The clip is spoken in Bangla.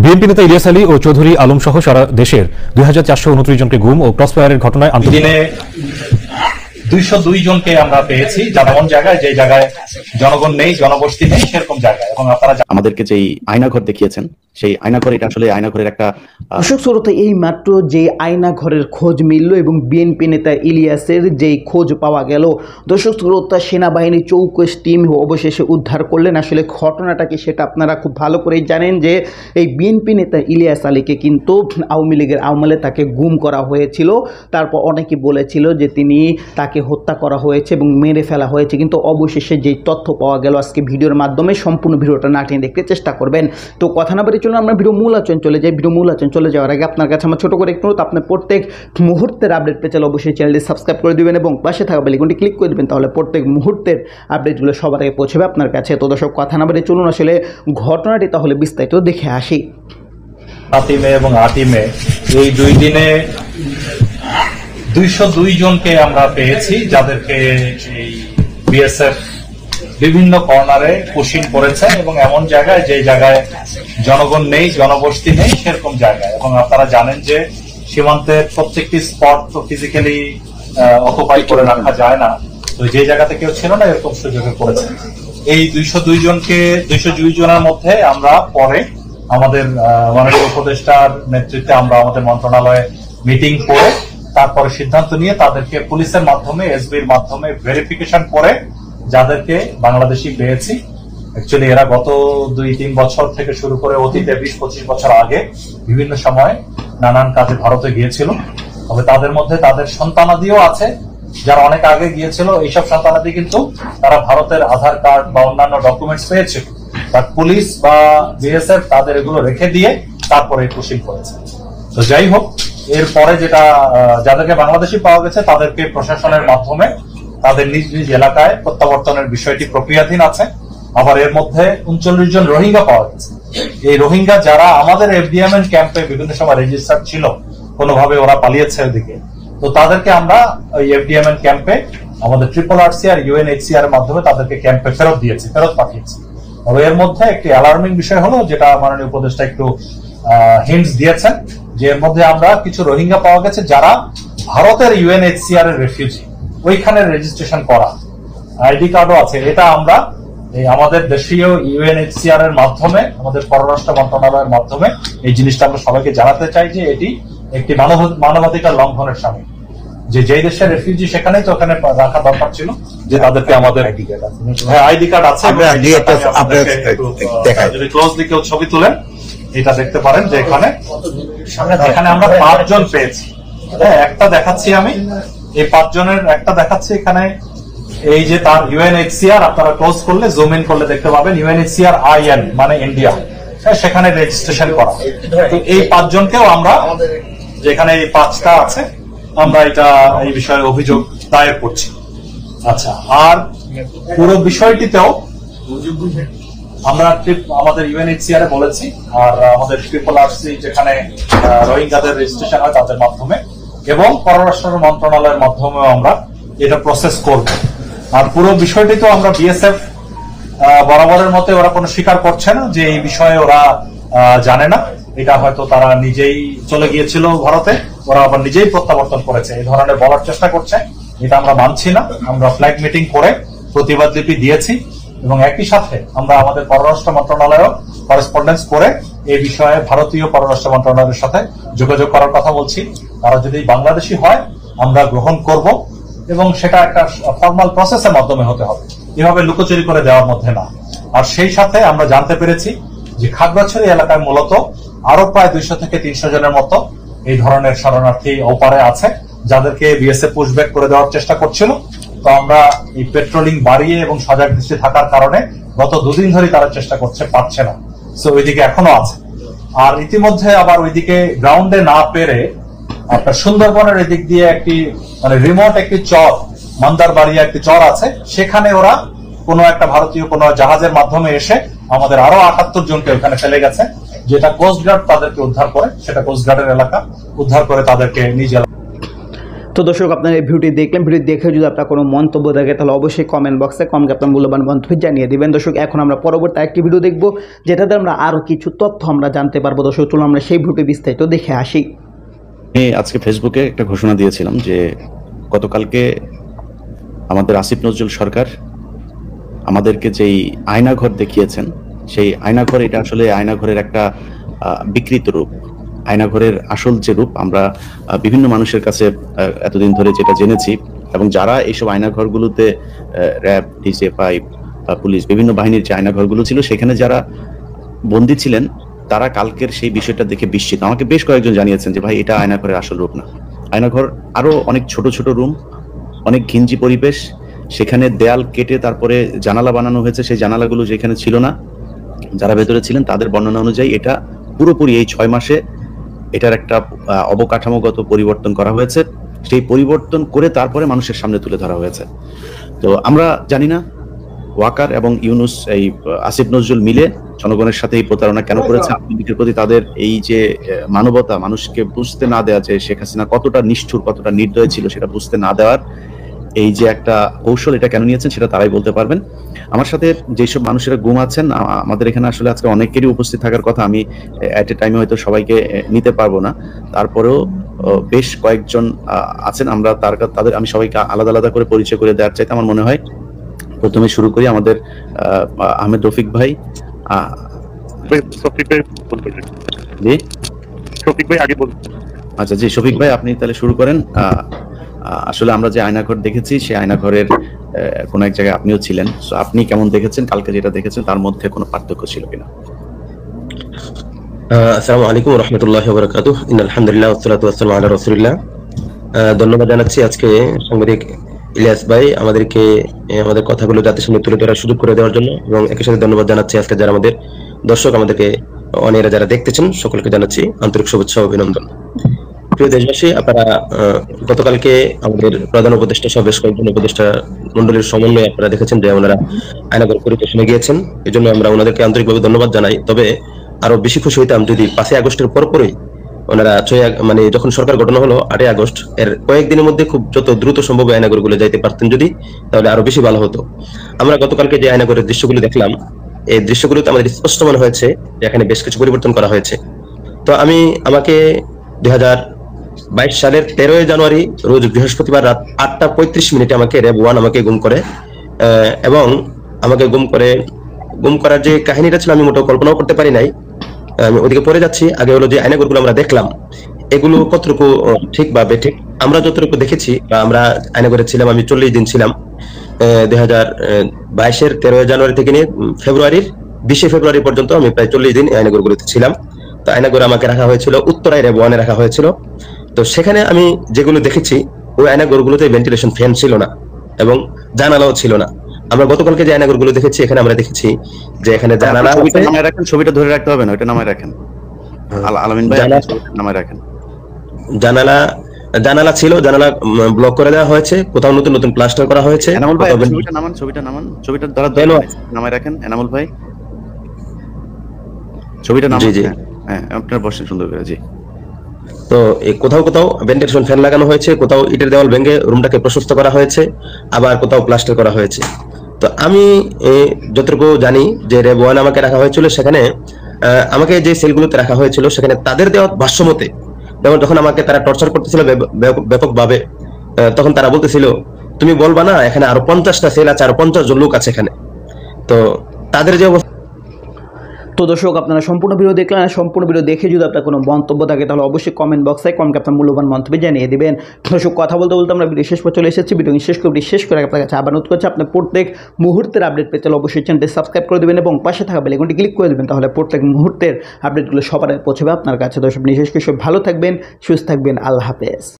বিএনপি নেতা ইলিয়াস আলী ও চৌধুরী আলম সহ সারা দেশের 2429 জনকে গুম ও ক্রসফায়ারের ঘটনায় দিনে 202 জনকে আমরা পেয়েছি, যারা এমন জায়গায় যে জায়গায় জনগণ নেই, জনবসতি নেই, সেরকম জায়গায়। এবং আপনারা আমাদেরকে যেই আয়নাঘর দেখিয়েছেন, সেই আয়নাঘর, এটা আসলে আয়নাঘরের একটা দর্শক শ্রোতা, এই মাত্র যে আয়নাঘরের খোঁজ মিলল এবং বিএনপি নেতা ইলিয়াসের যেই খোঁজ পাওয়া গেল, দর্শক শ্রোতা, সেনাবাহিনী চৌকস টিম অবশেষে উদ্ধার করলেন। আসলে ঘটনাটা কি সেটা আপনারা খুব ভালো করেই জানেন যে এই বিএনপি নেতা ইলিয়াস আলীকে কিন্তু আওয়ামী লীগের আমলে তাকে গুম করা হয়েছিল। তারপর অনেকে বলেছিল যে তাকে হত্যা করা হয়েছে এবং মেরে ফেলা হয়েছে, কিন্তু অবশেষে যেই তথ্য পাওয়া গেল আজকে ভিডিওর মাধ্যমে, সম্পূর্ণ ভিডিওটা না টেনে দেখতে চেষ্টা করবেন। তো কথা না বাড়িয়ে চলুন আমরা ভিডিও মূল আলোচনায় চলে যাই। ভিডিও মূল আলোচনায় চলে যাওয়ার আগে আপনার কাছে আমার ছোট করে একটু অনুরোধ, আপনার প্রত্যেক মুহূর্তের আপডেট পেতে চাইলে অবশ্যই চ্যানেলটি সাবস্ক্রাইব করে দিবেন এবং পাশে থাকা বেল আইকনটি ক্লিক করে দিবেন, তাহলে প্রত্যেক মুহূর্তের আপডেটগুলো সবার আগে পৌঁছবে আপনার কাছে। তো দর্শক, কথা না বাড়িয়ে চলুন আসলে ঘটনাটি তাহলে বিস্তারিত দেখে আসি। 7 মে এবং 8 মে এই 2 দিনে 202 জনকে আমরা পেয়েছি, যাদেরকে এই বিএসএফ বিভিন্ন কর্নারে পুশিং করেছে এবং এমন জায়গায় যে জায়গায় জনগণ নেই, জনবসতি নেই, সেরকম জায়গায়। এবং আপনারা জানেন যে সীমান্তের প্রত্যেকটি স্পট তো ফিজিক্যালি অকুপাই করে রাখা যায় না, তো যে জায়গাতে কেউ ছিল না এরকম সুযোগে পড়েছে। এই 202 জনের মধ্যে আমরা পরে আমাদের মাননীয় উপদেষ্টার নেতৃত্বে আমরা আমাদের মন্ত্রণালয়ে মিটিং করে তারপরে সিদ্ধান্ত নিয়ে তাদেরকে পুলিশের মাধ্যমে, এসবির মাধ্যমে ভেরিফিকেশন করে যাদেরকে বাংলাদেশি পেয়েছি। অ্যাকচুয়ালি এরা গত 2-3 বছর থেকে শুরু করে অতীতে 20-25 বছর আগে বিভিন্ন সময় নানান কাজে ভারতে গিয়েছিল। তবে তাদের মধ্যে তাদের সন্তানাদিও আছে যারা অনেক আগে গিয়েছিল। এইসব সন্তানাদি কিন্তু তারা ভারতের আধার কার্ড বা অন্যান্য ডকুমেন্টস পেয়েছিল, বাট পুলিশ বা বিএসএফ তাদের এগুলো রেখে দিয়ে তারপরে পুশিং করেছে। তো যাই হোক, এরপরে যেটা যাদেরকে বাংলাদেশি পাওয়া গেছে তাদেরকে প্রশাসনের মাধ্যমে তাদের নিজ নিজ এলাকায় প্রত্যাবর্তনের বিষয়টি প্রক্রিয়াধীন আছে। আবার এর মধ্যে 39 জন রোহিঙ্গা পাওয়া গেছে। এই রোহিঙ্গা যারা আমাদের এফডিএমএন ক্যাম্পে বিভিন্ন সময় রেজিস্টার ছিল, কোনোভাবে ওরা পালিয়েছে ওদিকে, তো তাদেরকে আমরা ওই এফডিএমএন ক্যাম্পে আমাদের RRRC আর UNHCR এর মাধ্যমে তাদেরকে ক্যাম্পে ফেরত পাঠিয়েছি। তবে এর মধ্যে একটি অ্যালার্মিং বিষয় হলো, যেটা মাননীয় উপদেষ্টা একটু হিন্টস দিয়েছেন, যে এর মধ্যে আমরা কিছু রোহিঙ্গা পাওয়া গেছে যারা ভারতের UNHCR এর রেফিউজি, ওইখানে রেজিস্ট্রেশন করা, আইডি কার্ডও আছে। এটা আমরা আমাদের দেশীয় UNHCR এর মাধ্যমে, আমাদের পররাষ্ট্র মন্ত্রণালয়ের মাধ্যমে এই জিনিসটা আমরা সবাইকে জানাতে চাই যে এটি একটি মানবাধিকার লঙ্ঘনের সামিল। যে দেশের রেফিউজি সেখানেই তো ওখানে রাখা দরকার ছিল, যে তাদেরকে আমাদের আইডি কার্ড আছে। যদি ক্লোজলি কেউ ছবি তুলেন এটা দেখতে পারেন যে এখানে আমরা 5 জন পেয়েছি। একটা দেখাচ্ছি আমি, এই 5 জনের একটা দেখাচ্ছি এখানে। এই যে তার UNHCR, আপনারা ক্লোজ করলে, জুম ইন করলে দেখতে পাবেন UNHCR IN মানে ইন্ডিয়া, সেখানে রেজিস্ট্রেশন করা। তো এই 5 জনকেও আমরা, যেখানে এই 5টা আছে, আমরা এই বিষয়ে অভিযোগ দায়ের করছি। আচ্ছা, আর পুরো বিষয়টিতেও আমরা আমাদের UNHCR এ বলেছি, আর আমাদের RRRC যেখানে রোহিঙ্গাদের রেজিস্ট্রেশন হয় তাদের মাধ্যমে, এবং পররাষ্ট্র মন্ত্রণালয়ের মাধ্যমেও আমরা এটা প্রসেস করব। আর পুরো বিষয়টি তো আমরা বিএসএফ বরাবরের মতে ওরা কোনো স্বীকার করছে না যে এই বিষয়ে ওরা জানে না। এটা হয়তো তারা নিজেই চলে গিয়েছিল ভারতে, ওরা আবার নিজেই প্রত্যাবর্তন করেছে, এই ধরনের বলার চেষ্টা করছে। এটা আমরা মানছি না। আমরা ফ্ল্যাগ মিটিং করে প্রতিবাদ লিপি দিয়েছি এবং একই সাথে আমরা আমাদের পররাষ্ট্র মন্ত্রণালয়েও করেসপন্ডেন্স করে এই বিষয়ে ভারতীয় পররাষ্ট্র মন্ত্রণালয়ের সাথে যোগাযোগ করার কথা বলছি। তারা যদি বাংলাদেশি হয় আমরা গ্রহণ করব, এবং সেটা একটা ফর্মাল প্রসেসের মাধ্যমে হতে হবে, এভাবে লুকোচুরি করে দেওয়ার মধ্যে না। আর সেই সাথে আমরা জানতে পেরেছি যে খাগড়াছড়ি এলাকায় মূলত আরো প্রায় 200 থেকে 300 জনের মতো এই ধরনের শরণার্থী ওপারে আছে, যাদেরকে বিএসএফ পুশব্যাক করে দেওয়ার চেষ্টা করছিল। তো আমরা এই পেট্রোলিং বাড়িয়ে এবং সজাগ দৃষ্টি থাকার কারণে গত 2 দিন ধরে তারা চেষ্টা করছে, পারছে না। সো ওইদিকে এখনো আছে। আর ইতিমধ্যে আবার ওইদিকে গ্রাউন্ডে না পেরে আপনার সুন্দরবনের এদিক দিয়ে একটি রিমোট একটি চর, মান্দারবাড়িয়া একটি চর আছে, সেখানে ওরা কোনো একটা ভারতীয় কোনো জাহাজের মাধ্যমে এসে আমাদের আরো 78 জনকে ওখানে ফেলে গেছে, যেটা কোস্টগার্ড তাদেরকে উদ্ধার করে, সেটা কোস্টগার্ডের এলাকা উদ্ধার করে তাদেরকে নিজ তো দর্শক আপনারা এই ভিডিওটি দেখলেন, ভিডিও দেখে যদি আপনার কোনো মন্তব্য থাকে তাহলে অবশ্যই কমেন্ট বক্সে কমকে আপনার মূল্যবান মন্তব্য জানিয়ে দিবেন। দর্শক এখন আমরা পরবর্তী একটি ভিডিও দেখব, যেটাতে আমরা আরও কিছু তথ্য আমরা জানতে পারবো। দর্শক চলুন আমরা সেই ভিডিওটি বিস্তারিত দেখে আসি। আমি আজকে ফেসবুকে একটা ঘোষণা দিয়েছিলাম যে গতকালকে আমাদের আসিফ নজরুল সরকার আমাদেরকে যেই আয়নাঘর দেখিয়েছেন, সেই আয়নাঘর এটা আসলে আয়নাঘরের একটা বিকৃত রূপ। আয়নাঘরের আসল যে রূপ আমরা বিভিন্ন মানুষের কাছে এতদিন ধরে যেটা জেনেছি, এবং যারা এইসব আয়নাঘরগুলোতে র্যাব, ডিজিএফআই, পুলিশ, বিভিন্ন বাহিনীর যে আয়নাঘরগুলো ছিল সেখানে যারা বন্দী ছিলেন তারা কালকের সেই বিষয়টা দেখে বিস্মিত। আমাকে বেশ কয়েকজন জানিয়েছেন যে ভাই এটা আয়নাঘরের আসল রূপ না। আয়নাঘর আরো অনেক ছোট ছোট রুম, অনেক ঘিঞ্জি পরিবেশ, সেখানে দেয়াল কেটে তারপরে জানালা বানানো হয়েছে। সেই জানালাগুলো যেখানে ছিল না, যারা ভেতরে ছিলেন তাদের বর্ণনা অনুযায়ী এটা পুরোপুরি এই 6 মাসে এটার একটা অবকাঠামোগত পরিবর্তন করা হয়েছে। সেই পরিবর্তন করে তারপরে মানুষের সামনে তুলে ধরা হয়েছে। তো আমরা জানি না ওয়াকার এবং ইউনুস এই আসিফ নজরুল মিলে জনগণের সাথে এই প্রতারণা কেন করেছে। আওয়ামী লীগের প্রতি তাদের এই যে মানবতা, মানুষকে বুঝতে না দেওয়া যে শেখ হাসিনা কতটা নিষ্ঠুর, কতটা নির্দয় ছিল সেটা বুঝতে না দেওয়ার এই যে একটা কৌশল, এটা কেন নিয়েছেন সেটা তারাই বলতে পারবেন। আমার সাথে যেসব মানুষেরা গুম আছেন, আমাদের এখানে আসলে আজকে অনেকেরই উপস্থিত থাকার কথা, আমি এট এ টাইমে হয়তো সবাইকে নিতে পারবো না, তারপরেও বেশ কয়েকজন আছেন। আমরা তাদের আমি সবাইকে আলাদা আলাদা করে পরিচয় করে দেওয়ার চাইতে আমার মনে হয় প্রথমে শুরু করি আমাদের আহমেদ রফিক ভাই। আচ্ছা জি, শফিক ভাই আপনি তাহলে শুরু করেন। আসলে আমরা যে আয়নাঘর দেখেছি সেই আয়নাঘরের কোন এক জায়গায় আপনিও ছিলেন, সো আপনি কেমন দেখেছেন, কালকে যেটা দেখেছেন তার মধ্যে কোনো পার্থক্য ছিল কিনা? আসসালামু আলাইকুম ওয়া রাহমাতুল্লাহি ওয়া বারাকাতুহু। ইন্নাল হামদুলিল্লাহ ওয়া সলাতু ওয়া সালামু আলা রাসূলিল্লাহ। ধন্যবাদ জানাচ্ছি আজকে সাংবাদিক ইলিয়াস ভাই আমাদেরকে আমাদের কথাগুলো জাতির সামনে তুলে ধরার সুযোগ করে দেওয়ার জন্য, এবং একই সাথে ধন্যবাদ জানাচ্ছি আজকে যারা আমাদের দর্শক, আমাদেরকে অনেরা যারা দেখতেছেন সকলকে জানাচ্ছি আন্তরিক শুভেচ্ছা ও অভিনন্দন। প্রিয় দেশবাসী, আপনারা গতকালকে আমাদের প্রধান উপদেষ্টা সহ বেশ কয়েকজন উপদেষ্টা মন্ডলীর সমন্বয়ে আপনারা দেখেছেন যে ওনারা আয়নাঘর পরিদর্শনে গিয়েছেন। এই জন্য আমরা ওনাদেরকে আন্তরিকভাবে ধন্যবাদ জানাই। তবে আরো বেশি খুশি হইতাম যদি 5 আগস্টের পরপরই ওনারা মানে যখন সরকার গঠন হলো 8 আগস্ট এর কয়েকদিনের মধ্যে খুব যত দ্রুত সম্ভব আয়নাঘরগুলো যাইতে পারতেন যদি, তাহলে আরো বেশি ভালো হতো। আমরা গতকালকে যে আয়নাঘরের দৃশ্যগুলো দেখলাম, এই দৃশ্যগুলোতে আমাদের স্পষ্ট মনে হয়েছে যে এখানে বেশ কিছু পরিবর্তন করা হয়েছে। তো আমাকে 2022 সালের 13 জানুয়ারি রোজ বৃহস্পতিবার রাত 8:35 আমাকে র্যাব 1 আমাকে গুম করে, এবং আমাকে গুম করার যে কাহিনীটা ছিল আমি মোটেও কল্পনাও করতে পারি নাই। আমি ওদিকে পরে যাচ্ছি। আগে হলো যে আয়নাঘরগুলো আমরা দেখলাম, এগুলো কতটুকু ঠিক বা বেঠিক আমরা যতটুকু দেখেছি, বা আমরা আয়নাঘরে ছিলাম, আমি 40 দিন ছিলাম 2022 13 জানুয়ারি থেকে নিয়ে ফেব্রুয়ারির 20 ফেব্রুয়ারি পর্যন্ত আমি প্রায় 40 দিন আয়নাঘরগুলোতে ছিলাম। তো আয়নাঘরে আমাকে রাখা হয়েছিল উত্তরায় র্যাব 1-এ রাখা হয়েছিল। তো সেখানে আমি যেগুলো দেখেছি ওই আয়নাঘরগুলোতে ভেন্টিলেশন ফ্যান ছিল না এবং জানালাও ছিল না। আমরা গতকালকে যে আয়নাঘরগুলো দেখেছি এখানে আমরা দেখেছি যে এখানে জানালা আছে। নামায় রাখেন, ছবিটা ধরে রাখতে হবে না, ওটা নামায় রাখেন। আলামিন ভাই নামায় রাখেন। জানালা ছিল, জানালা ব্লক করে দেওয়া হয়েছে, কোথাও নতুন নতুন প্লাস্টার করা হয়েছে। এনামুল ভাই ছবিটা নামান, ছবিটা ধরা নামায় রাখেন। এনামুল ভাই ছবিটা নামান। হ্যাঁ আপনারা বসেন সুন্দর করে। জি। তো কোথাও কোথাও ভেন্টিলেশন ফ্যান লাগানো হয়েছে, কোথাও ইটের দেওয়াল ভেঙে রুমটাকে প্রশস্ত করা হয়েছে, আবার কোথাও প্লাস্টার করা হয়েছে। তো আমি যতটুকু জানি যে র্যাব 1 আমাকে রাখা হয়েছিল, সেখানে আমাকে যে সেলগুলোতে রাখা হয়েছিল সেখানে তাদের দেওয়া ভাষ্যমতে, যেমন যখন আমাকে তারা টর্চার করতেছিল ব্যাপকভাবে, তখন তারা বলতেছিল তুমি বলবা না এখানে আরো 50টা সেল আছে, আরো 50 জন লোক আছে এখানে। তো তাদের যে তো দর্শক আপনারা সম্পূর্ণ ভিডিও দেখলেন, সম্পূর্ণ ভিডিও দেখে যদি আপনার কোনো মন্তব্য থাকে তাহলে অবশ্যই কমেন্ট বক্সে কমকে আপনার মূল্যবান মন্তব্য জানিয়ে দিবেন। দর্শক কথা বলতে বলতে আমরা ভিডিও শেষ পর চলে এসেছি। ভিডিও শেষ করে আপনার কাছে আবার অনুরোধ করছি, আপনার প্রত্যেক মুহূর্তের আপডেট পেতে হলে অবশ্যই চ্যানেলটি সাবস্ক্রাইব করে দেবেন এবং পাশে থাকা বেল আইকনটি ক্লিক করে দেবেন, তাহলে প্রত্যেক মুহূর্তের আপডেটগুলো সবার আগে পৌঁছবে আপনার কাছে। দর্শক বিশেষ করে ভালো থাকবেন, সুস্থ থাকবেন। আল্লাহ হাফেজ।